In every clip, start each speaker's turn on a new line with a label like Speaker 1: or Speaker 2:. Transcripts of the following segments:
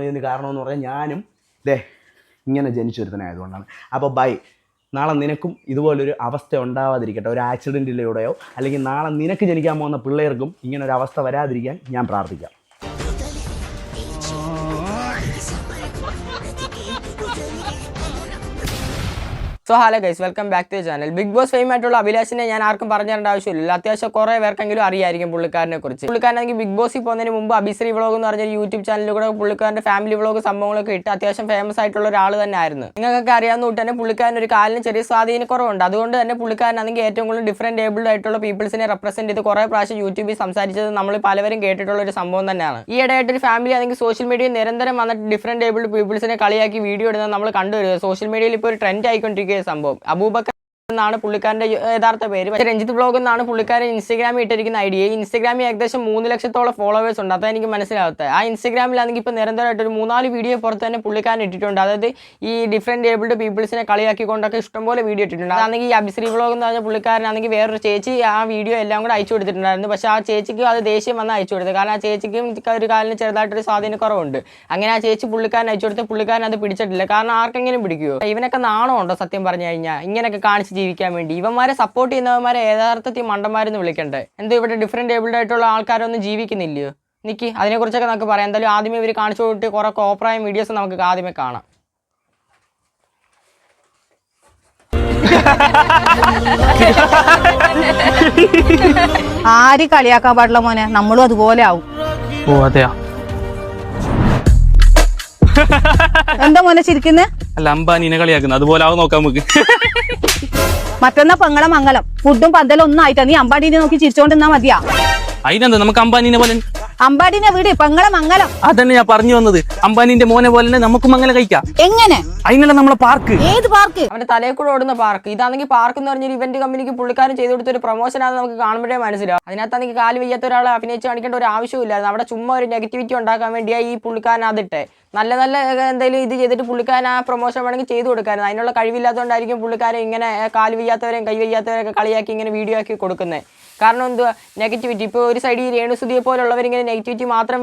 Speaker 1: പോകുന്നതിന് കാരണമെന്ന് പറഞ്ഞാൽ ഞാനും ഇങ്ങനെ ജനിച്ചൊരുത്തനായതുകൊണ്ടാണ്. അപ്പോൾ ബൈ. നാളെ നിനക്കും ഇതുപോലൊരു അവസ്ഥ ഉണ്ടാവാതിരിക്കട്ടെ, ഒരു ആക്സിഡൻറ്റിലൂടെയോ അല്ലെങ്കിൽ നാളെ നിനക്ക് ജനിക്കാൻ പോകുന്ന പിള്ളേർക്കും ഇങ്ങനൊരു അവസ്ഥ വരാതിരിക്കാൻ ഞാൻ പ്രാർത്ഥിക്കാം.
Speaker 2: So hello guys, welcome back to channel. Bigg Boss fame ആയിട്ടുള്ള അഭിലാഷിനെ ഞാൻ ആർക്കും പറഞ്ഞു തരേണ്ട ആവശ്യമില്ല. അത്യാവശ്യം കുറേ പേർക്കെങ്കിലും അറിയായിരിക്കും പുള്ളിക്കാരനെ കുറിച്ച്. പുള്ളിക്കാരനെങ്കിൽ ബിഗ് ബോസിൽ പോകുന്നതിന് മുമ്പ് അഭിശ്രീ വ്ളോഗ് എന്ന് പറഞ്ഞൊരു യൂട്യൂബ് ചാനലിൽ കൂടെ പുള്ളിക്കാരൻ്റെ ഫാമിലി വ്ളോഗ് സംഭവങ്ങളൊക്കെ ഇട്ട് അത്യാവശ്യം ഫേമസ് ആയിട്ടുള്ള ഒരാൾ തന്നെ ആയിരുന്നു. നിങ്ങൾക്കൊക്കെ അറിയാവുന്ന കൊണ്ട് തന്നെ പുള്ളിക്കാരൻ ഒരു കാലിന് ചെറിയ സ്വാധീനക്കുറവുണ്ട്. അതുകൊണ്ട് തന്നെ പുള്ളിക്കാരനാണെങ്കിൽ ഏറ്റവും കൂടുതൽ ഡിഫറൻറ്റ് ഏബിൾഡ് ആയിട്ടുള്ള പീപ്പിൾസിനെ റെപ്രസെൻറ്റ് ചെയ്ത് കുറേ പ്രാവശ്യം യൂട്യൂബിൽ സംസാരിച്ചത് നമ്മൾ പലവരും കേട്ടിട്ടുള്ള ഒരു സംഭവം തന്നെയാണ്. ഈ ഇടയായിട്ടൊരു ഫാമിലി അല്ലെങ്കിൽ സോഷ്യൽ മീഡിയയിൽ നിരന്തരം വന്നിട്ട് ഡിഫറൻറ്റ് ഏബിൾഡ് പീപ്പിൾസിനെ കളിയാക്കി വീഡിയോ ഇടുന്നത് നമ്മൾ കണ്ടുവരുന്നത്. സോഷ്യൽ മീഡിയയിൽ ഇപ്പോൾ ഒരു ട്രെൻഡ് ആയിക്കൊണ്ടിരിക്കുന്ന സംഭവം. അബൂബക്കർ എന്നാണ് പുള്ളിക്കാരൻ്റെ യഥാർത്ഥ പേര്. പക്ഷേ രഞ്ജിത്ത് വ്ളോഗ് എന്നാണ് പുള്ളിക്കാരൻ ഇൻസ്റ്റാഗ്രാമിൽ ഇട്ടിരിക്കുന്ന ഐഡിയ. ഇൻസ്റ്റാഗ്രാമിൽ ഏകദേശം 3 ലക്ഷത്തോളം ഫോളോവേഴ്സ് ഉണ്ട്. അതെനിക്ക് മനസ്സിലാവത്തെ. ആ ഇൻസ്റ്റാഗ്രാമിലാണെങ്കിൽ ഇപ്പോൾ നിരന്തരമായിട്ട് ഒരു 3-4 വീഡിയോ പുറത്ത് തന്നെ പുള്ളിക്കാരൻ ഇട്ടിട്ടുണ്ട്. അതായത് ഈ ഡിഫറൻറ്റ് ഏബിൾഡ് പീപ്പിൾസിനെ കളിയാക്കിക്കൊണ്ടൊക്കെ ഇഷ്ടംപോലെ വീഡിയോ ഇട്ടിട്ടുണ്ട്. അതാണെങ്കിൽ ഈ അഭിശ്രീ വ്ളോഗ് എന്ന് പറഞ്ഞ പുള്ളിക്കാരനാണെങ്കിൽ വേറൊരു ചേച്ചി ആ വീഡിയോ എല്ലാം കൂടെ അയച്ചു കൊടുത്തിട്ടുണ്ടായിരുന്നു. പക്ഷേ ആ ചേച്ചിക്ക് അത് ദേഷ്യം വന്ന് അയച്ചു കൊടുത്തത്. കാരണം ആ ചേച്ചിക്കും ഒരു കാലിന് ചെറുതായിട്ടൊരു സ്വാധീനക്കുറവുണ്ട്. അങ്ങനെ ആ ചേച്ചി പുള്ളിക്കാരൻ അയച്ചു കൊടുത്ത് പുള്ളിക്കാരൻ അത് പിടിച്ചിട്ടില്ല. കാരണം ആർക്കെങ്കിലും പിടിക്കുമോ? ഇവനൊക്കെ നാണമുണ്ടോ സത്യം പറഞ്ഞു കഴിഞ്ഞാൽ ഇങ്ങനെയൊക്കെ കാണിച്ച് ജീവിക്കാൻ വേണ്ടി? ഇവന്മാരെ സപ്പോർട്ട് ചെയ്യുന്നവന്മാരെ യഥാർത്ഥത്തിൽ മണ്ടന്മാരെന്ന് വിളിക്കണ്ടേ? എന്തോ ഇവിടെ ഡിഫറൻറ്റ് ഏബിൾഡ് ആയിട്ടുള്ള ആൾക്കാരൊന്നും ജീവിക്കുന്നില്ലയോ? നിക്ക് അതിനെക്കുറിച്ചൊക്കെ നമുക്ക് പറയാം. എന്തായാലും ആദ്യമേ ഇവർ കാണിച്ചു കൊടുത്ത് കുറേ കോപ്രായ വീഡിയോസ് നമുക്ക് ആദ്യമേ കാണാം.
Speaker 3: ആര് കളിയാക്കാൻ പാടില്ല മോനെ, നമ്മളും അതുപോലെ ആവും.
Speaker 4: ഓ അതെയാ?
Speaker 3: എന്താ മോനെ ചിരിക്കുന്നേ?
Speaker 4: അല്ല, അംബാനിനെ കളിയാക്കുന്നത് അതുപോലെ ആവും നോക്കാം നമുക്ക്.
Speaker 3: മറ്റന്നാ പെങ്ങളെ മംഗലം, ഫുഡും പന്തലും ഒന്നും ആയിട്ടാ നീ അമ്പാടിനെ നോക്കി ചിരിച്ചോണ്ടിരുന്നാ മതിയാ?
Speaker 4: അതിനെന്താ, നമുക്ക് അംബാനിനെ പോലെ
Speaker 3: അമ്പാടിനെ വീട് പെങ്ങളെ മംഗലം.
Speaker 4: അതന്നെ ഞാൻ പറഞ്ഞു വന്നത്. അംബാനിന്റെ മോനെ പോലെ നമുക്ക് മംഗലം കഴിക്കാം.
Speaker 3: എങ്ങനെ?
Speaker 4: അതിനല്ല നമ്മളെ പാർക്ക്.
Speaker 3: ഏത് പാർക്ക്?
Speaker 2: അവന്റെ തലയിൽ കൂടെ ഓടുന്ന പാർക്ക്. ഇതാണെങ്കിൽ പാർക്ക് എന്ന് പറഞ്ഞൊരു ഇവന്റ് കമ്പനിക്ക് പുള്ളിക്കാരൻ ചെയ്ത് കൊടുത്തൊരു പ്രൊമോഷനാണെന്ന് നമുക്ക് കാണുമ്പോഴേ മനസ്സിലാവും. അതിനകത്താണെങ്കിൽ കാല് വയ്യാത്ത ഒരാളെ അഭിനയിച്ച് കാണിക്കേണ്ട ഒരു ആവശ്യമില്ലായിരുന്നു. അവിടെ ചുമ്മാ ഒരു നെഗറ്റിവിറ്റി ഉണ്ടാക്കാൻ വേണ്ടിയാണ് ഈ പുള്ളിക്കാരൻ അതിട്ടെ. നല്ല നല്ല എന്തെങ്കിലും ഇത് ചെയ്തിട്ട് പുള്ളിക്കാരൻ ആ പ്രൊമോഷൻ വേണമെങ്കിൽ ചെയ്തു കൊടുക്കായിരുന്നു. അതിനുള്ള കഴിവില്ലാത്തതുകൊണ്ടായിരിക്കും പുള്ളിക്കാരൻ ഇങ്ങനെ കാല് വയ്യാത്തവരെയും കൈ വയ്യാത്തവരെയൊക്കെ കളിയാക്കി ഇങ്ങനെ വീഡിയോ ആക്കി കൊടുക്കുന്നത്. കാരണം എന്തുവാ നെഗറ്റിവിറ്റി. ഇപ്പോൾ ഒരു സൈഡിൽ രേണുസുതിയെ പോലുള്ളവരിങ്ങനെ നെഗറ്റിവിറ്റി മാത്രം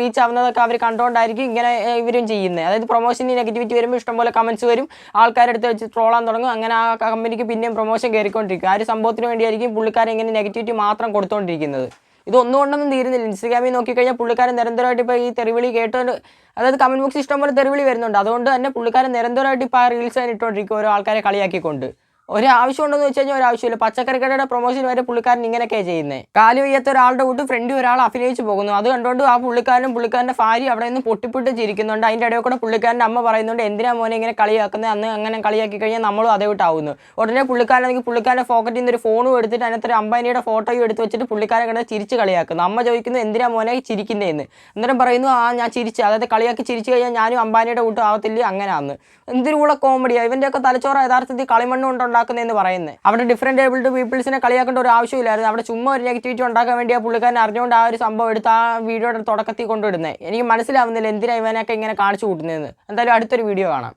Speaker 2: റീച്ച് ആവുന്നതൊക്കെ അവർ കണ്ടുകൊണ്ടായിരിക്കും ഇങ്ങനെ ഇവരും ചെയ്യുന്നത്. അതായത് പ്രൊമോഷന് നെഗറ്റിവിറ്റി വരുമ്പോൾ ഇഷ്ടംപോലെ കമൻറ്റ്സ് വരും, ആൾക്കാരെടുത്ത് വെച്ച് ട്രോളാൻ തുടങ്ങും. അങ്ങനെ ആ കമ്പനിക്ക് പിന്നെയും പ്രൊമോഷൻ കയറിക്കൊണ്ടിരിക്കും. ആ ഒരു സംഭവത്തിന് വേണ്ടിയായിരിക്കും പുള്ളിക്കാരൻ ഇങ്ങനെ നെഗറ്റിവിറ്റി മാത്രം കൊടുത്തുകൊണ്ടിരിക്കുന്നത്. ഇതൊന്നുകൊണ്ടൊന്നും തീരുന്നില്ല. ഇൻസ്റ്റാഗ്രാമിൽ നോക്കിക്കഴിഞ്ഞാൽ പുള്ളിക്കാരൻ നിരന്തരമായിട്ട് ഇപ്പോൾ ഈ തെറിവിളി കേട്ടുകൊണ്ട്, അതായത് കമൻറ്റ് ബോക്സ് ഇഷ്ടംപോലെ തെറിവിളി വരുന്നുണ്ട്. അതുകൊണ്ട് തന്നെ പുള്ളിക്കാരൻ നിരന്തരമായിട്ട് ഇപ്പോൾ ആ റീൽസ് ഇട്ടുകൊണ്ടിരിക്കും ഓരോ ആൾക്കാരെ കളിയാക്കിക്കൊണ്ട്. ഒരാവശ്യം ഉണ്ടെന്ന് വെച്ച് കഴിഞ്ഞാൽ ഒരാവശ്യമില്ല. പച്ചക്കറിക്കടയുടെ പ്രൊമോഷൻ വരെ പുള്ളിക്കാരൻ ഇങ്ങനെയൊക്കെയാണ് ചെയ്യുന്നത്. കാല് വയ്യാത്ത ഒരാളുടെ കൂട്ട് ഫ്രണ്ട് ഒരാൾ അഭിനയിച്ച് പോകുന്നു. അത് കണ്ടുകൊണ്ട് ആ പുള്ളിക്കാരൻ്റെ ഭാര്യ അവിടെ നിന്ന് പൊട്ടിപ്പൊട്ടി ചിരിക്കുന്നുണ്ട്. അതിൻ്റെ ഇടയിൽ കൂടെ പുള്ളിക്കാരൻ്റെ അമ്മ പറയുന്നുണ്ട്, എന്തിനാ മോനെ ഇങ്ങനെ കളിയാക്കുന്നത്? അന്ന് അങ്ങനെ കളിയാക്കി കഴിഞ്ഞാൽ നമ്മളും അതേ വിട്ടാവുന്നു. ഉടനെ പുള്ളിക്കാരൻ്റെ പോക്കറ്റിൽ നിന്ന് ഒരു ഫോണും എടുത്തിട്ട് അതിനകത്തൊരു അംബാനിയുടെ ഫോട്ടോയും എടുത്ത് വെച്ചിട്ട് പുള്ളിക്കാരൻ കിടന്ന് ചിരിച്ച് കളിയാക്കുന്നു. അമ്മ ചോദിക്കുന്നു, എന്തിനാ മോനെ ചിരിക്കുന്നതെന്ന്. അന്നേരം പറയുന്നു, ഞാൻ ചിരിച്ച്, അതായത് കളിയാക്കി ചിരിച്ചു കഴിഞ്ഞാൽ ഞാനും അംബാനിയുടെ കൂട്ടും ആവത്തില്ല. അങ്ങനെയാന്ന്. എന്തൊരു കൂടെ കോമഡിയാണ്. ഇവൻ്റെയൊക്കെ തലച്ചോറ യഥാർത്ഥത്തിൽ കളിമണ്ണ് കൊണ്ടുണ്ടാക്കുന്നതെന്ന് പറയുന്നത്. അവിടെ ഡിഫറൻറ്റ് ഏബിൾഡ് പീപ്പിൾസിനെ കളിയാക്കേണ്ട ഒരു ആവശ്യമില്ലായിരുന്നു. അവിടെ ചുമ്മാ ഒരു നെഗറ്റിവിറ്റി ഉണ്ടാക്കാൻ വേണ്ടി ആ പുള്ളിക്കാരൻ അറിഞ്ഞുകൊണ്ട് ആ ഒരു സംഭവം എടുത്ത് ആ വീഡിയോയുടെ തുടക്കത്തിൽ കൊണ്ടുവിടുന്നത്. എനിക്ക് മനസ്സിലാവുന്നില്ല എന്തിനാ ഇവനൊക്കെ ഇങ്ങനെ കാണിച്ചു കൂട്ടുന്നതെന്ന്. എന്തായാലും അടുത്തൊരു വീഡിയോ കാണാം.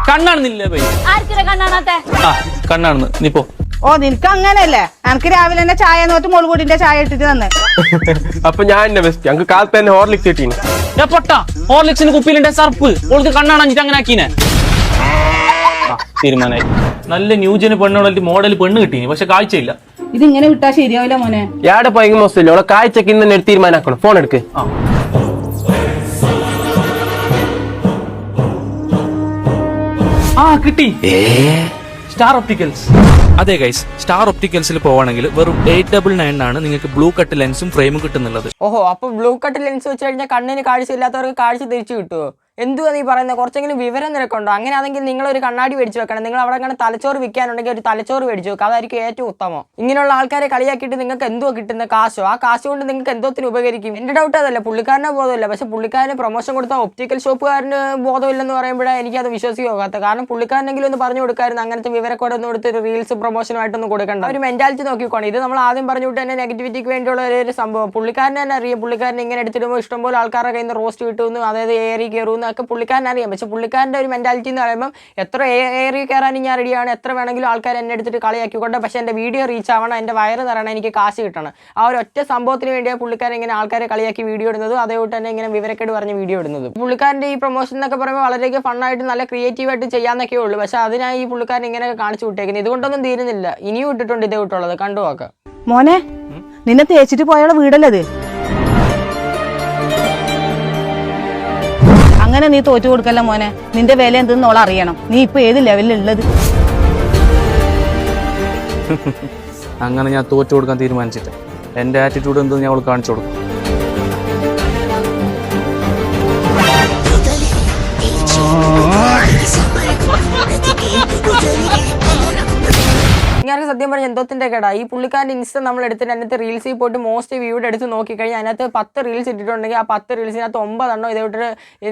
Speaker 4: കണ്ണാണെന്നില്ലേ പോയി? കണ്ണാണെന്ന് നീ പോ.
Speaker 3: ഓ നിനക്ക് അങ്ങനെയല്ലേ? എനിക്ക് രാവിലെ തന്നെ ചായ നോട്ട് മുളകുപൊടിന്റെ ചായ ഇട്ടിട്ട് തന്നെ.
Speaker 5: അപ്പൊ ഞാൻ എന്നെ ബെസ്റ്റ്. ഞങ്ങൾക്ക് കാലത്ത് തന്നെ ഹോർലിക്സ് കിട്ടീന്.
Speaker 4: പൊട്ടാ, ഹോർലിക്സിന് കുപ്പിയിലുണ്ടെ സർപ്പ് ഓൾക്ക് കണ്ണാണിട്ട് അങ്ങനെ ആക്കീനെ. തീരുമാനമായി. നല്ല ന്യൂജന് പെണ്ണുള്ള മോഡൽ പെണ്ണ് കിട്ടീനി, പക്ഷെ കാഴ്ചയില്ല.
Speaker 3: ഇതിങ്ങനെ വിട്ടാ ശരിയാവില്ല മോനെ.
Speaker 5: യാടെ പോയെങ്കിൽ മോശമില്ല. അവളെ കാഴ്ചക്ക് ഇന്ന് തന്നെ തീരുമാനാക്കണം. ഫോൺ എടുക്ക്.
Speaker 4: കിട്ടി. Star opticals. അതെ ഗൈസ്, സ്റ്റാർ ഒപ്റ്റിക്കൽസിൽ പോവാണെങ്കിൽ വെറും 899 ആണ് നിങ്ങൾക്ക് ബ്ലൂ കട്ട് ലെൻസും ഫ്രെയിമും കിട്ടുന്നുള്ളത്.
Speaker 2: ഓഹോ, അപ്പൊ ബ്ലൂ കട്ട് ലെൻസ് വെച്ച് കഴിഞ്ഞാൽ കണ്ണിന് കാഴ്ച ഇല്ലാത്തവർക്ക് കാഴ്ച തിരിച്ചു കിട്ടുമോ? എന്തുവാ നീ പറയുന്നത്? കുറച്ചെങ്കിലും വിവരം നിനക്കുണ്ടോ? അങ്ങനെയാണെങ്കിൽ നിങ്ങളൊരു കണ്ണാടി മേടിച്ച് വെക്കണം. നിങ്ങൾ അവിടെ അങ്ങനെ തലച്ചോറ് വിൽക്കാനുണ്ടെങ്കിൽ ഒരു തലച്ചോറ് മേടിച്ച് വെക്കുക. അതായിരിക്കും ഏറ്റവും ഉത്തമം. ഇങ്ങനെയുള്ള ആൾക്കാരെ കളിയാക്കിയിട്ട് നിങ്ങൾക്ക് എന്തോ കിട്ടുന്ന കാശോ? ആ കാശ് കൊണ്ട് നിങ്ങൾക്ക് എന്തോത്തിന് ഉപകരിക്കും? എൻ്റെ ഡൗട്ട് അതല്ല. പുള്ളിക്കാരനെ ബോധമില്ല, പക്ഷെ പുള്ളിക്കാരന് പ്രൊമോഷൻ കൊടുത്ത ഒപ്റ്റിക്കൽ ഷോപ്പുകാരന് ബോധമില്ലെന്ന് പറയുമ്പോഴേ എനിക്കത് വിശ്വസിക്കാത്ത. കാരണം പുള്ളിക്കാരനെങ്കിലും ഒന്ന് പറഞ്ഞു കൊടുക്കായിരുന്നു. അങ്ങനത്തെ വിവരക്കോടെ ഒന്ന് കൊടുത്ത് റീൽസ് പ്രൊമോഷനുമായിട്ടൊന്നും കൊടുക്കണ്ട. ഒരു മെന്റാലിറ്റി നോക്കിക്കോണം. ഇത് നമ്മൾ ആദ്യം പറഞ്ഞു വിട്ട് തന്നെ നെഗറ്റിവിറ്റിക്ക് വേണ്ടിയുള്ള ഒരു സംഭവം. പുള്ളിക്കാരനെ തന്നെ അറിയാം. പുള്ളിക്കാരനെ ഇങ്ങനെ എടുത്തിടുമ്പോൾ ഇഷ്ടംപോലെ ആൾക്കാരുടെ കയ്യിൽ നിന്ന് റോസ്റ്റ് കിട്ടുമെന്ന്, അതായത് ഏറി കയറുമെന്ന് എന്നൊക്കെ പുള്ളിക്കാരൻ അറിയാം. പക്ഷെ പുള്ളിക്കാരൻ്റെ ഒരു മെൻറ്റാലിറ്റി എന്ന് പറയുമ്പോൾ എത്ര ഏറി കയറാനും ഞാൻ റെഡിയാണ്, എത്ര വേണമെങ്കിലും ആൾക്കാർ എന്നെ എടുത്തിട്ട് കളിയാക്കിക്കൊണ്ട്, പക്ഷേ എൻ്റെ വീഡിയോ റീച്ച് ആവണം, എൻ്റെ വയറ് നിറയണം, എനിക്ക് കാശ് കിട്ടണം. ആ ഒരു ഒറ്റ സംഭവത്തിന് വേണ്ടിയാണ് പുള്ളിക്കാരൻ ഇങ്ങനെ ആൾക്കാരെ കളിയാക്കി വീഡിയോ ഇടുന്നത്, അതേപോലെ തന്നെ ഇങ്ങനെ വിവരക്കേട് പറഞ്ഞ് വീഡിയോ ഇടുന്നത്. പുള്ളിക്കാരൻ്റെ ഈ പ്രൊമോഷൻ എന്നൊക്കെ പറയുമ്പോൾ വളരെയധികം ഫണ്ണായിട്ട് നല്ല ക്രിയേറ്റീവായിട്ട് ചെയ്യാന്നൊക്കെ ഉള്ളൂ. പക്ഷേ അതിനായി ഈ പുള്ളിക്കാരൻ ഇങ്ങനെയൊക്കെ കാണിച്ചു വിട്ടേക്കുന്നത്. ഇതുകൊണ്ടൊന്നും തീരുന്നില്ല, ഇനിയും ഇട്ടിട്ടുണ്ട് ഇതേ വിട്ടുള്ളത്, കണ്ടു നോക്കാം.
Speaker 3: മോനെ നിന്നെ തേച്ചിട്ട് പോയുള്ള വീടല്ലേ ഇത്? അങ്ങനെ നീ തോറ്റു കൊടുക്കല്ല മോനെ. നിന്റെ വില എന്തെന്ന് ഓളെ അറിയണം. നീ ഇപ്പൊ ഏത് ലെവലിലുള്ളത്?
Speaker 4: അങ്ങനെ ഞാൻ തോറ്റു കൊടുക്കാൻ തീരുമാനിച്ചിട്ട് എൻ്റെ ആറ്റിറ്റ്യൂഡ് എന്തെന്ന് ഞാൻ അവൾക്ക് കാണിച്ചു കൊടുക്കും.
Speaker 2: ഇങ്ങനെ സത്യം പറഞ്ഞാൽ എന്തോത്തിൻ്റെ കേടാ ഈ പുള്ളിക്കാരൻ്റെ ഇൻസ്റ്റ നമ്മൾ എടുത്തിട്ട് അതിനകത്ത് റീൽസിൽ പോയിട്ട് മോസ്റ്റ് വ്യൂഡ് എടുത്ത് നോക്കിക്കഴിഞ്ഞാൽ അതിനകത്ത് 10 റീൽസ് ഇട്ടിട്ടുണ്ടെങ്കിൽ ആ 10 റീൽസിനകത്ത് 9 എണ്ണം ഇതേവിട്ട്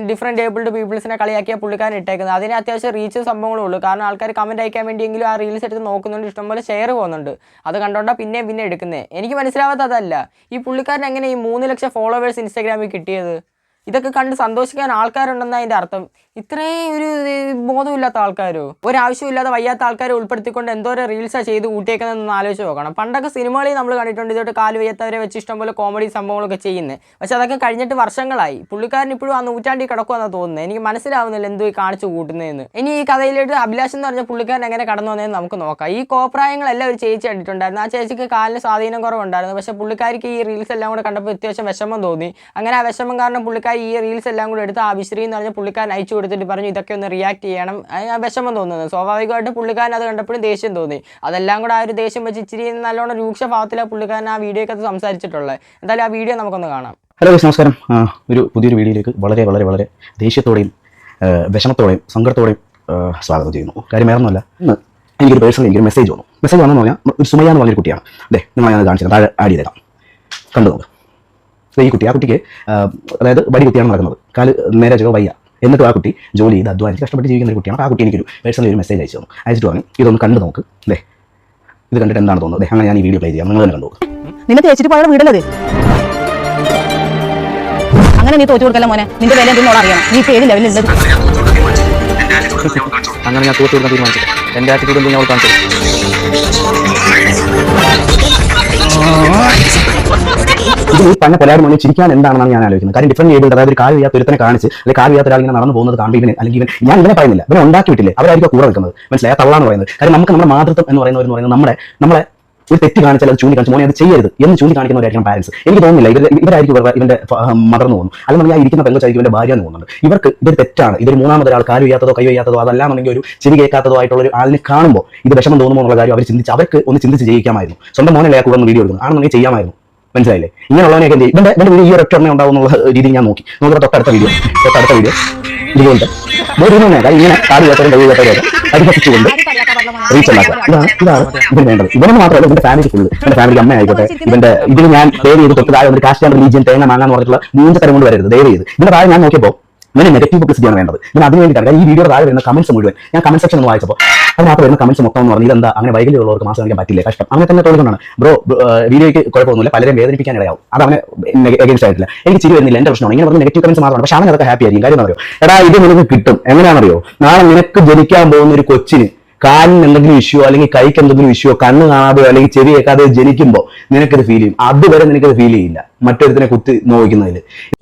Speaker 2: ഡിഫറെൻറ്റ് ഏബിൾഡ് പീപ്പിൾസിനെ കളിയാക്കിയ പുള്ളിക്കാരൻ ഇട്ടേക്കുന്നത്. അതിന് അത്യാവശ്യം റീച്ച് സംഭവങ്ങളും ഉള്ളൂ. കാരണം ആൾക്കാർ കമൻറ്റ് അയക്കാൻ വേണ്ടിയെങ്കിലും ആ റീൽസ് എടുത്ത് നോക്കുന്നുണ്ട്, ഇഷ്ടംപോലെ ഷെയർ പോകുന്നുണ്ട്. അത് കണ്ടോണ്ടാണ് പിന്നെ എടുക്കുന്നത്. എനിക്ക് മനസ്സിലാവാത്ത അതല്ല, ഈ പുള്ളിക്കാരൻ എങ്ങനെ ഈ 3 ലക്ഷം ഫോളോവേഴ്സ് ഇൻസ്റ്റാഗ്രാമിൽ കിട്ടിയത്? ഇതൊക്കെ കണ്ട് സന്തോഷിക്കാൻ ആൾക്കാരുണ്ടെന്ന് അതിൻ്റെ അർത്ഥം. ഇത്രയും ഒരു ബോധമില്ലാത്ത ആൾക്കാരോ, ഒരാവശ്യമില്ലാതെ വയ്യാത്ത ആൾക്കാരെ ഉൾപ്പെടുത്തിക്കൊണ്ട് എന്തോരം റീൽസാണ് ചെയ്ത് കൂട്ടിയേക്കുന്നതെന്ന് ആലോചിച്ച് നോക്കണം. പണ്ടൊക്കെ സിനിമകളിൽ നമ്മൾ കണ്ടിട്ടുണ്ട് ഇതോട്ട് കാല് വയ്യാത്തവരെ വെച്ച് ഇഷ്ടംപോലെ കോമഡി സംഭവങ്ങളൊക്കെ ചെയ്യുന്നത്. പക്ഷെ അതൊക്കെ കഴിഞ്ഞിട്ട് വർഷങ്ങളായി. പുള്ളിക്കാരൻ ഇപ്പോഴും ആ നൂറ്റാണ്ടിൽ കിടക്കുമെന്നാണ് തോന്നുന്നത്. എനിക്ക് മനസ്സിലാവുന്നില്ല എന്തോ ഈ കാണിച്ചു കൂട്ടുന്നതെന്ന്. ഇനി ഈ കഥയിലോട്ട് അഭിലാഷ് എന്ന് പറഞ്ഞ പുള്ളിക്കാരൻ എങ്ങനെ കടന്നു വന്നതെന്ന് നമുക്ക് നോക്കാം. ഈ കോപ്രായങ്ങളെല്ലാം ഒരു ചേച്ചി കണ്ടിട്ടുണ്ടായിരുന്നു. ആ ചേച്ചിക്ക് കാലിന് സ്വാധീനം കുറവുണ്ടായിരുന്നു. പക്ഷേ പുള്ളിക്കാരിക്ക് ഈ റീൽസ് എല്ലാം കൂടെ കണ്ടപ്പോൾ അത്യാവശ്യം വിഷമം തോന്നി. അങ്ങനെ ആ വിഷമം കാരണം പുള്ളിക്കാരി ഈ റീൽസ് എല്ലാം കൂടെ എടുത്ത് ആ വിശ്രീ എന്ന് പറഞ്ഞ പുള്ളിക്കാരൻ അയച്ചു കൊടുത്തിട്ട് പറഞ്ഞു ഇതൊക്കെ ഒന്ന് റിയാക്ട് ചെയ്യണം. ആ വിഷമം തോന്നുന്നത് സ്വാഭാവികമായിട്ട് പുള്ളിക്കാരൻ അത് കണ്ടപ്പോഴും ദേഷ്യം തോന്നി. അതെല്ലാം കൂടെ ആ ഒരു ദേഷ്യം വെച്ച് ഇച്ചിരി നല്ലോണം രൂക്ഷഭാവത്തിലാണ് പുള്ളിക്കാരൻ ആ വീഡിയോക്കകത്ത് സംസാരിച്ചിട്ടുള്ളത്. എന്തായാലും ആ വീഡിയോ നമുക്കൊന്ന് കാണാം.
Speaker 1: ഹലോ നമസ്കാരം. ഒരു പുതിയൊരു വീഡിയോയിലേക്ക് വളരെ വളരെ വളരെ ദേഷ്യത്തോടെയും വിഷമത്തോടെയും സങ്കടത്തോടെയും സ്വാഗതം ചെയ്യുന്നു. കാര്യം വേറൊന്നുമല്ല, ഇന്ന് എനിക്കൊരു പേഴ്സണലി മെസ്സേജ് വന്നു. മെസ്സേജ് വന്നെന്ന് പറഞ്ഞാൽ ഒരു സുമയ്യ എന്ന് പറഞ്ഞൊരു കുട്ടിയാണ്. അതെ, നിങ്ങളെ ഞാൻ കാണിച്ചത് താഴെ ആഡ് ചെയ്തേക്കാം, കണ്ടു നോക്ക്. ഈ കുട്ടി, ആ കുട്ടിക്ക് അതായത് വടി കുത്തിയാണ് നടക്കുന്നത്, കാല് നേരെ ചോ വയ്യ. എന്നിട്ടും ആ കുട്ടി ജോലി ചെയ്ത് അധ്വാനിച്ച് കഷ്ടപ്പെട്ട് ജീവിക്കുന്ന ഒരു കുട്ടിയാണ്. ആ കുട്ടി എനിക്കൊരു പേഴ്സണലി ഒരു മെസ്സേജ് അയച്ചു തന്നു. അയച്ചിട്ട് പറഞ്ഞു ഇതൊന്ന് കണ്ടു നോക്ക്, അല്ലേ ഇത് കണ്ടിട്ട് എന്താണ് തോന്നുന്നത്. അങ്ങനെ ഞാൻ ഈ വീഡിയോ പ്ലേ ചെയ്യാം, നിങ്ങൾ തന്നെ കണ്ടു നോക്ക്.
Speaker 3: നിന്നെ തേച്ചിട്ട് പോയുള്ള വീടല്ലേ ഇത്? അങ്ങനെ നീ തോറ്റു കൊടുക്കല്ല മോനെ. നിന്റെ വില എന്തെന്ന് ഓളെ അറിയണം. നീ ഇപ്പൊ ഏത് ലെവലിലുള്ളത്?
Speaker 4: അങ്ങനെ ഞാൻ തോറ്റു കൊടുക്കാൻ തീരുമാനിച്ചിട്ട് എൻ്റെ ആറ്റിറ്റ്യൂഡ് എന്തെന്ന് ഞാൻ അവൾക്ക് കാണിച്ചു
Speaker 1: ഇത് ഈ പറഞ്ഞ കൊലാട് മോനെ ചിരിക്കാൻ എന്താണെന്നാണ് ഞാൻ ആലോചിക്കുന്നത്. കാര്യം ഡിഫറെന്റ് ഏബിൾഡ്, അതായത് ഒരു കാല് ചെയ്യാത്ത ഒരുത്തനെ കാണിച്ച് അല്ലെങ്കിൽ കാല് ചെയ്യാത്ത ഒരാൾ ഇങ്ങനെ നടന്നു പോകുന്നത് കാണുമ്പോൾ ഇവന് അല്ലെങ്കിൽ ഞാൻ ഇവനെ പറയുന്നില്ല, ഇവനെ ഉണ്ടാക്കി വിട്ടില്ലേ, അവരായിരിക്കും കൂടെ നിൽക്കുന്നത്. മനസ്സിലായ തവളാന്ന് പറയുന്നത്. കാര്യം നമുക്ക് നമ്മുടെ മാതൃത്വം എന്ന് പറയുന്നത് നമ്മളെ ഒരു തെറ്റ് കാണിച്ചാൽ അത് ചൂണ്ടിക്കാണിച്ച് മോനെ അത് ചെയ്യരുത് എന്ന് ചൂണ്ടിക്കാണിക്കുന്നവരായിരിക്കണം പാരൻസ്. എനിക്ക് തോന്നുന്നില്ല ഇവരായിരിക്കും ഇവന്റെ മദർ എന്ന് തോന്നുന്നു, അല്ലെങ്കിൽ ഞാൻ ഇരിക്കുന്ന പെങ്കൊച്ചായിരിക്കും ഇവന്റെ ഭാര്യ എന്ന് തോന്നുന്നുണ്ട്. ഇവർക്ക് ഇതൊരു തെറ്റാണ്. ഇതൊരു മൂന്നാമതൊരാൾ കാല് ചെയ്യാത്തതോ കൈ വയ്യാത്തതോ അതല്ലാന്നുണ്ടെങ്കിൽ ഒരു ചെവി കേൾക്കാത്തതോ ആയിട്ടുള്ള ഒരു ആളിനെ കാണുമ്പോൾ ഇത് വിഷമം തോന്നുമ്പോൾ എന്നുള്ള കാര്യം അവർക്ക് ഒന്ന് ചിന്തിച്ച് ചെയ്യിക്കാമായിരുന്നു. സ്വന്തം മോനെ കൂടെ ഒന്ന് വീഡിയോ എടുക്കുന്നു ആണെന്നുണ്ടെങ്കിൽ ചെയ്യാമായിരുന്നു. മനസ്സിലായില്ലേ? ഇങ്ങനെയുള്ളവനെയൊക്കെ എന്ത് ചെയ്യും? ഇവന്റെ വീഡിയോ ഈ ഒരൊറ്റ ഉണ്ടാവും എന്നുള്ള രീതിയിൽ ഞാൻ നോക്കിയപ്പോൾ തൊട്ടടുത്ത വീഡിയോ ഇതുകൊണ്ട് ഇങ്ങനെ കാല് ചെയ്യാത്തവരും കൈ ചെയ്യാത്തവരൊക്കെ പരിഹസിച്ചുകൊണ്ട് റീച്ച് ഉണ്ടാക്കുക. ഇതാണ് ഇതിന് വേണ്ടത്. ഇവനൊന്നും മാത്രമല്ല, ഇവന്റെ ഫാമിലി ഫുള്ള്, ഇവന്റെ ഫാമിലി അമ്മ ആയിക്കോട്ടെ, ഇവന്റെ ഇതിന് ഞാൻ പേര് ചെയ്ത് തൊട്ട് താഴെ ഒരു കാസ്റ്റ് ആൻഡ് റിലീജിയൻ തേങ്ങ മാങ്ങാന്ന് പറഞ്ഞിട്ടുള്ള 3 തരം കൊണ്ട് വരരുത്, ദയവ് ചെയ്ത്. ഇതിന്റെ താഴെ ഞാൻ നോക്കിയപ്പോൾ ഇവന് നെഗറ്റീവ് പബ്ലിസിറ്റിയാണ് വേണ്ടത്. ഇവന് അതിന് വേണ്ടിയിട്ടാണ് ഈ വീഡിയോ താഴെ വരുന്ന കമന്റ്സ് മുഴുവൻ ഞാൻ കമന്റ് സെക്ഷൻ ഒന്ന് വായിച്ചപ്പോൾ അതിനകത്ത് വരുന്ന കമന്റ്സ് മൊത്തം എന്ന് പറഞ്ഞാൽ ഇതെന്താ അങ്ങനെ വൈകല്യമുള്ളവർക്ക് മാസം കാണിക്കാൻ പറ്റില്ല, കഷ്ടം, അങ്ങനെ തന്നെ തോന്നുന്നതാണ്. ബ്രോ വീഡിയോയ്ക്ക് കുഴപ്പമൊന്നുമില്ല, പലരും വേദനിപ്പിക്കാൻ ഇടയാവും, അത് അവനെ എഗൻസ്റ്റ് ആയിട്ടില്ല. എനിക്ക് ചിരി വരുന്നില്ല, എന്റെ പ്രശ്നമാണ്. ഇങ്ങനെ പറഞ്ഞ നെഗറ്റീവ് കമന്റ്സ് മാത്രമാണ്. പക്ഷേ അവൻ അതൊക്കെ ഹാപ്പി ആയിരിക്കും. കാര്യം അറിയോ, എടാ ഇത് നിനക്ക് കിട്ടും. എങ്ങനെയാണെന്നറിയോ, നാളെ നിനക്ക് ജനിക്കാൻ പോകുന്ന ഒരു കൊച്ചിന് കാലിന് എന്തെങ്കിലും ഇഷ്യൂ അല്ലെങ്കിൽ കൈക്ക് എന്തെങ്കിലും ഇഷ്യൂ, കണ്ണ് കാണാതെയോ അല്ലെങ്കിൽ ചെവി കേൾക്കാതെയോ ജനിക്കുമ്പോൾ നിനക്കത് ഫീൽ ചെയ്യും. അതുവരെ നിനക്കത് ഫീൽ ചെയ്യില്ല മറ്റൊരുത്തിനെ കുത്തി നോക്കുന്നതിൽ.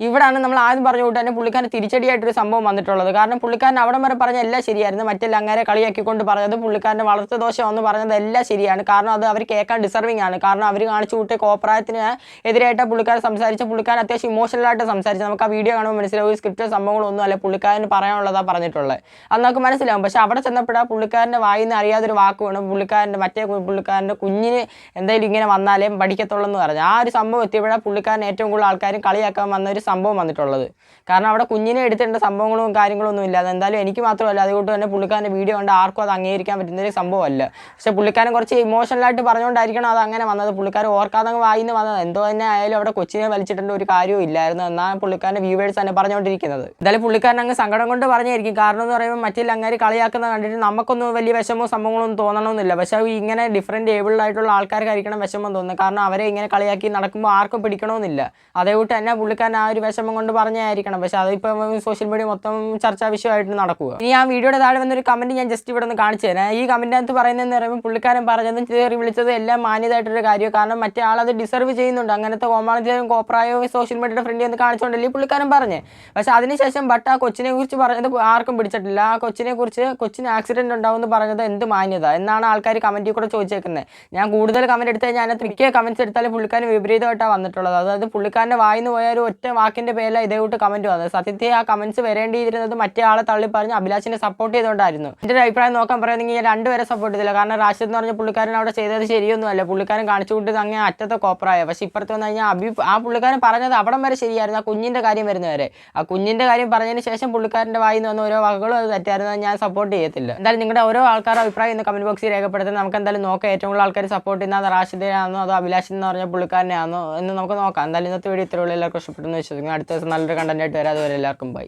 Speaker 2: ഇവിടാണ് നമ്മൾ ആദ്യം പറഞ്ഞു കൊണ്ട് തന്നെ പുള്ളിക്കാരൻ തിരിച്ചടിയായിട്ടൊരു സംഭവം വന്നിട്ടുള്ളത്. കാരണം പുള്ളിക്കാരൻ അവിടെ വരെ പറഞ്ഞ എല്ലാം ശരിയായിരുന്നു, മറ്റെല്ലാം അങ്ങനെ കളിയാക്കിക്കൊണ്ട് പറഞ്ഞത് പുള്ളിക്കാരൻ്റെ വളർത്തു ദോഷം എന്ന് പറഞ്ഞത് എല്ലാം ശരിയാണ്. കാരണം അത് അവർ കേൾക്കാൻ ഡിസർവിങ് ആണ്. കാരണം അവർ കാണിച്ചു കൂട്ടിയ കോപ്രായത്തിന് എതിരായിട്ട് പുള്ളിക്കാരൻ സംസാരിച്ച പുള്ളിക്കാരൻ അത്യാവശ്യം ഇമോഷണലായിട്ട് സംസാരിച്ചു. നമുക്ക് ആ വീഡിയോ കാണുമ്പോൾ മനസ്സിലാവും സ്ക്രിപ്റ്റ് സംഭവങ്ങളൊന്നും അല്ല പുള്ളിക്കാരന് പറയാനുള്ളതാണ് പറഞ്ഞിട്ടുള്ളത്, അത് നമുക്ക് മനസ്സിലാവും. പക്ഷെ അവിടെ ചെന്നപ്പോഴാണ് പുള്ളിക്കാരൻ്റെ വായിൽ നിന്ന് അറിയാതൊരു വാക്ക് വേണം പുള്ളിക്കാരൻ്റെ കുഞ്ഞിന് എന്തായാലും ഇങ്ങനെ വന്നാലേ പഠിക്കത്തുള്ളൂ എന്ന് പറഞ്ഞു. ആ ഒരു സംഭവം എത്തിയപ്പോഴാണ് പുള്ളിക്കാരൻ ഏറ്റവും കൂടുതൽ ആൾക്കാരും കളിയാക്കാൻ വന്ന ഒരു സംഭവം വന്നിട്ടുള്ളത്. കാരണം അവിടെ കുഞ്ഞിനെ എടുത്തിട്ട സംഭവങ്ങളും കാര്യങ്ങളൊന്നും ഇല്ല. അതെന്തായാലും എനിക്ക് മാത്രമല്ല, അതുകൊണ്ട് തന്നെ പുള്ളിക്കാരൻ്റെ വീഡിയോ കണ്ട് ആർക്കും അത് അംഗീകരിക്കാൻ പറ്റുന്ന ഒരു സംഭവമല്ല. പക്ഷേ പുള്ളിക്കാരൻ കുറച്ച് ഇമോഷണലായിട്ട് പറഞ്ഞുകൊണ്ടായിരിക്കണം അത് അങ്ങനെ വന്നത്. പുള്ളിക്കാരൻ ഓർക്കാതെ വായിന്ന് വന്നത്. എന്തോ തന്നെ ആയാലും അവിടെ കൊച്ചിനെ വലിച്ചിട്ടുണ്ട് ഒരു കാര്യവും ഇല്ലായിരുന്നു എന്നാണ് പുള്ളിക്കാരൻ്റെ വ്യൂവേഴ്സ് തന്നെ പറഞ്ഞുകൊണ്ടിരിക്കുന്നത്. എന്തായാലും പുള്ളിക്കാരൻ അങ്ങ് സങ്കടം കൊണ്ട് പറഞ്ഞായിരിക്കും. കാരണം എന്ന് പറയുമ്പോൾ മറ്റേ അങ്ങനെ കളിയാക്കുന്ന കണ്ടിട്ട് നമുക്കൊന്നും വലിയ വിഷമോ സംഭവങ്ങളൊന്നും തോന്നണമെന്നില്ല. പക്ഷേ ഇങ്ങനെ ഡിഫറെൻറ്റ് ഏബിൾഡ് ആയിട്ടുള്ള ആൾക്കാർക്കായിരിക്കണം വിഷമം തോന്നുന്നത്. കാരണം അവരെ ഇങ്ങനെ കളിയാക്കി നടക്കുമ്പോൾ ആർക്കും പിടിക്കണമെന്നില്ല. തോന്നുന്നില്ല. അതേകൂട്ട് തന്നെ പുള്ളിക്കാരൻ ആ ഒരു വിഷമം കൊണ്ട് പറഞ്ഞായിരിക്കണം. പക്ഷെ അതിപ്പോൾ സോഷ്യൽ മീഡിയ മൊത്തം ചർച്ചാ വിഷയമായിട്ട് നടക്കുക. ഇനി ആ വീഡിയോയുടെ താഴെ വന്നൊരു കമൻറ്റ് ഞാൻ ജസ്റ്റ് ഇവിടെ ഒന്ന് കാണിച്ചു തരാം. ഈ കമൻറ്റിനകത്ത് പറയുന്നതെന്ന് പറയുമ്പോൾ പുള്ളിക്കാരൻ പറഞ്ഞതും കയറി വിളിച്ചതും എല്ലാം മാന്യതായിട്ടൊരു കാര്യം. കാരണം മറ്റേ ആളത് ഡിസർവ് ചെയ്യുന്നുണ്ട്. അങ്ങനത്തെ കോമാളിത്തരവും കോപ്രായവും സോഷ്യൽ മീഡിയയുടെ ഫ്രണ്ടിൽ നിന്ന് കാണിച്ചുകൊണ്ടല്ലേ ഈ പുള്ളിക്കാരൻ പറഞ്ഞ്. പക്ഷെ അതിനുശേഷം ആ കൊച്ചിനെ കുറിച്ച് പറഞ്ഞത് ആർക്കും പിടിച്ചിട്ടില്ല. ആ കൊച്ചിന് ആക്സിഡൻറ്റ് ഉണ്ടാവുമെന്ന് പറഞ്ഞത് എന്ത് മാന്യത എന്നാണ് ആൾക്കാർ കമൻറ്റിൽ കൂടെ ചോദിച്ചേക്കുന്നത്. ഞാൻ കൂടുതൽ കമൻറ്റ് എടുത്ത് കഴിഞ്ഞാൽ അതിനകത്ത് മിക്ക കമൻറ്റ്സ് എടുത്താലും പുള്ളിക്കാരൻ വിപരീതമായിട്ടാണ് വന്നിട്ടുള്ളത്. അതായത് പുള്ളിക്കാരൻ്റെ വായിന്ന് പോയ ഒരു ഒറ്റ വാക്കിൻ്റെ പേരിൽ ഇതേകൂട്ട് കമൻറ്റ് വന്നത്. സത്യത്തിൽ ആ കമൻറ്റ്സ് വരേണ്ടിയിരുന്നത് മറ്റേ ആളെ തള്ളി പറഞ്ഞ് അഭിലാഷിനെ സപ്പോർട്ട് ചെയ്തുകൊണ്ടായിരുന്നു. എൻ്റെ ഒരു അഭിപ്രായം നോക്കാൻ പറയുകയാണെങ്കിൽ ഞാൻ രണ്ടുപേരെ സപ്പോർട്ട് ചെയ്തില്ല. കാരണം റാഷിദ് എന്ന് പറഞ്ഞ പുള്ളിക്കാരൻ അവിടെ ചെയ്തത് ശരിയൊന്നുമല്ല. പുള്ളിക്കാരൻ കാണിച്ചു കൂട്ടിയത് അങ്ങനെ അറ്റത്തെ കോപ്രായ. പക്ഷേ ഇപ്പുറത്ത് വന്നു കഴിഞ്ഞാൽ ആ പുള്ളിക്കാരൻ പറഞ്ഞത് അവിടം വരെ ശരിയായിരുന്നു. ആ കുഞ്ഞിൻ്റെ കാര്യം വരുന്നവരെ. ആ കുഞ്ഞിൻ്റെ കാര്യം പറഞ്ഞതിന് ശേഷം പുള്ളിക്കാരൻ്റെ വായിന്ന് വന്ന ഓരോ വാക്കുകളും അത് തെറ്റായിരുന്നു. ഞാൻ സപ്പോർട്ട് ചെയ്യത്തില്ല. എന്തായാലും നിങ്ങളുടെ ഓരോ ആൾക്കാരുടെ അഭിപ്രായം ഇന്ന് കമൻറ്റ് ബോക്സിൽ രേഖപ്പെടുത്തുന്നത്. നമുക്ക് എന്തായാലും നോക്കാം ഏറ്റവും കൂടുതൽ ആൾക്കാർ സപ്പോർട്ട് ചെയ്യുന്നത് റാഷിദിനെയാണോ അതോ അഭിലാഷ് എന്ന് പറഞ്ഞ പുള്ളിക്കാരനെയാണോ എന്ന് നമുക്ക് നോക്കാം. എന്തായാലും ഇന്നത്തെ വീഡിയോ ഇത്രയുള്ള എല്ലാവർക്കും ഇഷ്ടപ്പെട്ടെന്ന് വിശ്വസിക്കുന്നു. അടുത്ത ദിവസം നല്ലൊരു കണ്ടന്റ് ആയിട്ട് വരാതെ വരെ എല്ലാവർക്കും ബൈ.